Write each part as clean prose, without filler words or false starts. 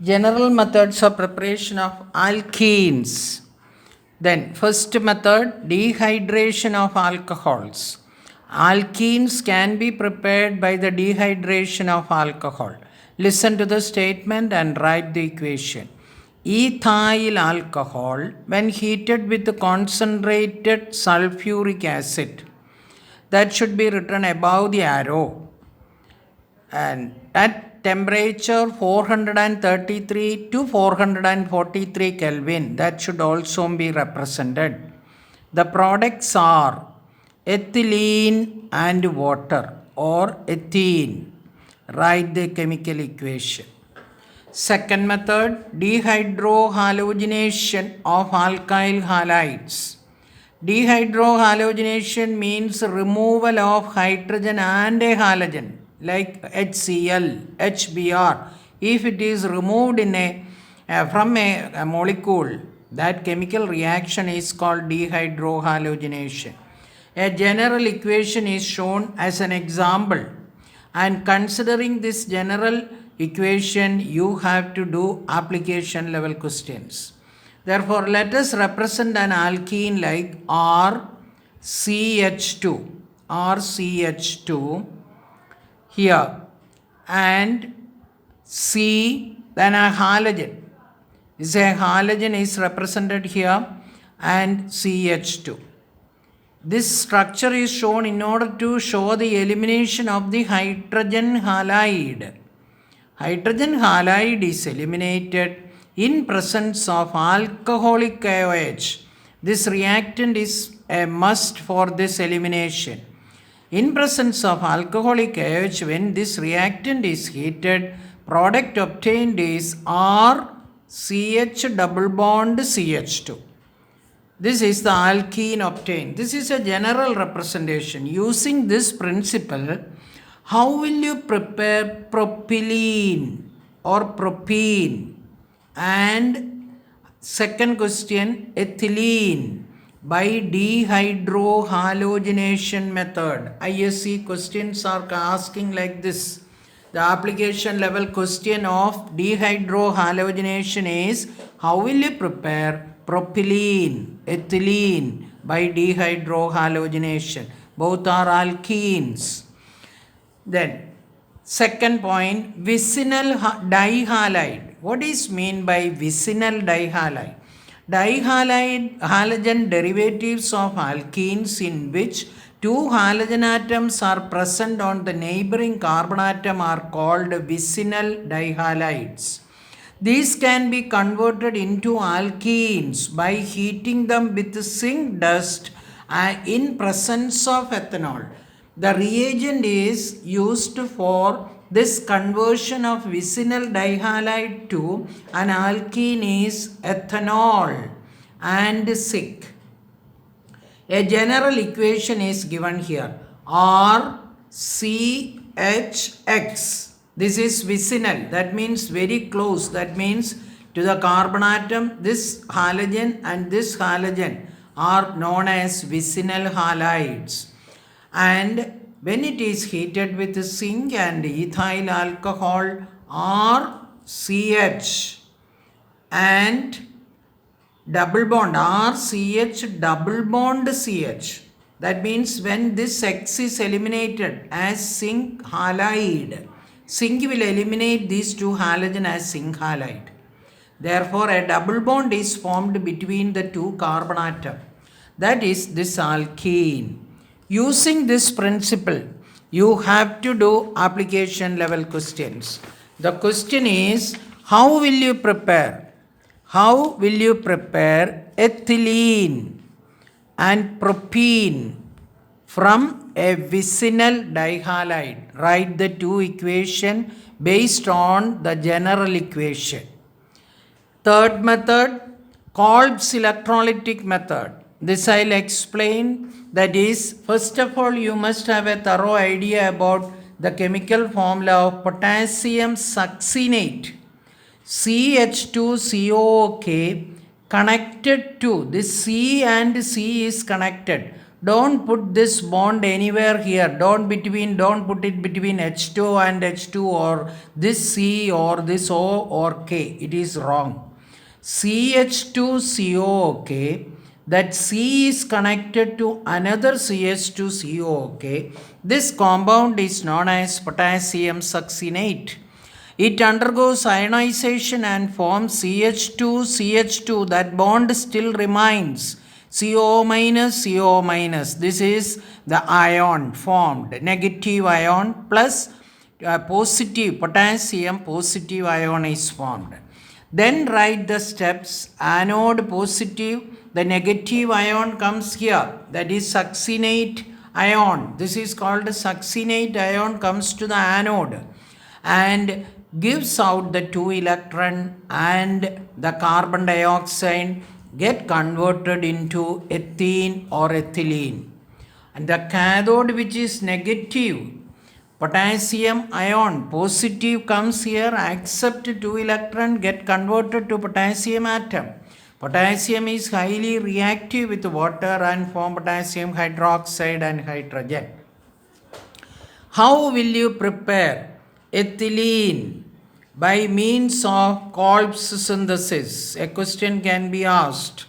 General methods of preparation of alkenes. Then, first method, dehydration of alcohols. Alkenes can be prepared by the dehydration of alcohol. Listen to the statement and write the equation. Ethyl alcohol, when heated with concentrated sulfuric acid, that should be written above the arrow, and at temperature 433 to 443 Kelvin, that should also be represented. The products are ethylene and water or ethene. Write the chemical equation. Second method, dehydrohalogenation of alkyl halides. Dehydrohalogenation means removal of hydrogen and a halogen like HCl, HBr. If it is removed from a molecule, that chemical reaction is called dehydrohalogenation. A general equation is shown as an example, and considering this general equation, you have to do application level questions. Therefore, let us represent an alkene like RCH2 here, and C, then a halogen. This a halogen is represented here, and CH2. This structure is shown in order to show the elimination of the hydrogen halide. Hydrogen halide is eliminated in presence of alcoholic KOH. This reactant is a must for this elimination. In presence of alcoholic KOH, when this reactant is heated, product obtained is RCH double bond CH2. This is the alkene obtained. This is a general representation. Using this principle, how will you prepare propylene or propene? And second question, ethylene by dehydrohalogenation method. ISC questions are asking like this. The application level question of dehydrohalogenation is, how will you prepare propylene, ethylene by dehydrohalogenation? Both are alkenes. Then, second point, vicinal dihalide. What is meant by vicinal dihalide? Dihalide halogen derivatives of alkenes in which two halogen atoms are present on the neighboring carbon atom are called vicinal dihalides. These can be converted into alkenes by heating them with zinc dust in presence of ethanol. The reagent is used for this conversion of vicinal dihalide to an alkene is ethanol and zinc. A general equation is given here, RCHX. This is vicinal, that means very close, that means to the carbon atom, this halogen and this halogen are known as vicinal halides. And when it is heated with zinc and ethyl alcohol RCH and double bond RCH double bond CH, that means when this X is eliminated as zinc halide, zinc will eliminate these two halogen as zinc halide. Therefore, a double bond is formed between the two carbon atom. That is this alkene. Using this principle, you have to do application level questions. The question is, how will you prepare? How will you prepare ethylene and propene from a vicinal dihalide? Write the two equations based on the general equation. Third method, Kolb's electrolytic method. This I'll explain. That is, first of all, you must have a thorough idea about the chemical formula of potassium succinate, CH2COOK, connected to this C and C is connected. Don't put this bond anywhere here. Don't put it between H2 and H2 or this C or this O or K. It is wrong. CH2COOK, that C is connected to another CH2COOK. This compound is known as potassium succinate. It undergoes ionization and forms CH2CH2. That bond still remains. CO minus, CO minus. This is the ion formed. Negative ion plus positive potassium positive ion is formed. Then write the steps. Anode positive, the negative ion comes here, that is succinate ion. This is called succinate ion, comes to the anode and gives out the 2 electron, and the carbon dioxide get converted into ethene or ethylene. And the cathode, which is negative potassium ion, positive comes here, accept 2 electron, get converted to potassium atom. Potassium is highly reactive with water and form potassium hydroxide and hydrogen. How will you prepare ethylene? By means of Kolb's synthesis. A question can be asked.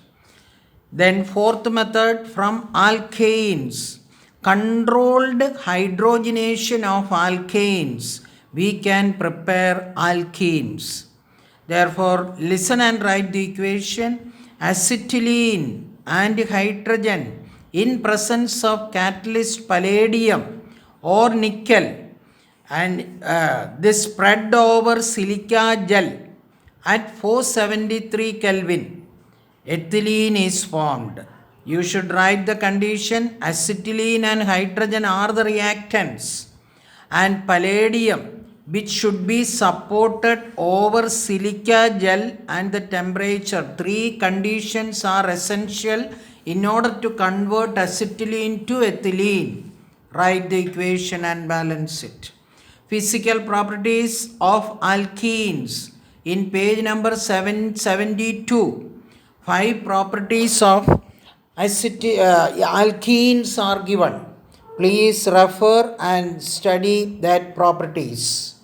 Then fourth method, from alkanes. Controlled hydrogenation of alkanes, we can prepare alkenes. Therefore, listen and write the equation. Acetylene and hydrogen in presence of catalyst palladium or nickel, and this spread over silica gel at 473 Kelvin, ethylene is formed. You should write the condition. Acetylene and hydrogen are the reactants, and palladium, which should be supported over silica gel, and the temperature. 3 conditions are essential in order to convert acetylene to ethylene. Write the equation and balance it. Physical properties of alkenes in page number 772. 5 properties of alkenes are given. Please refer and study that properties.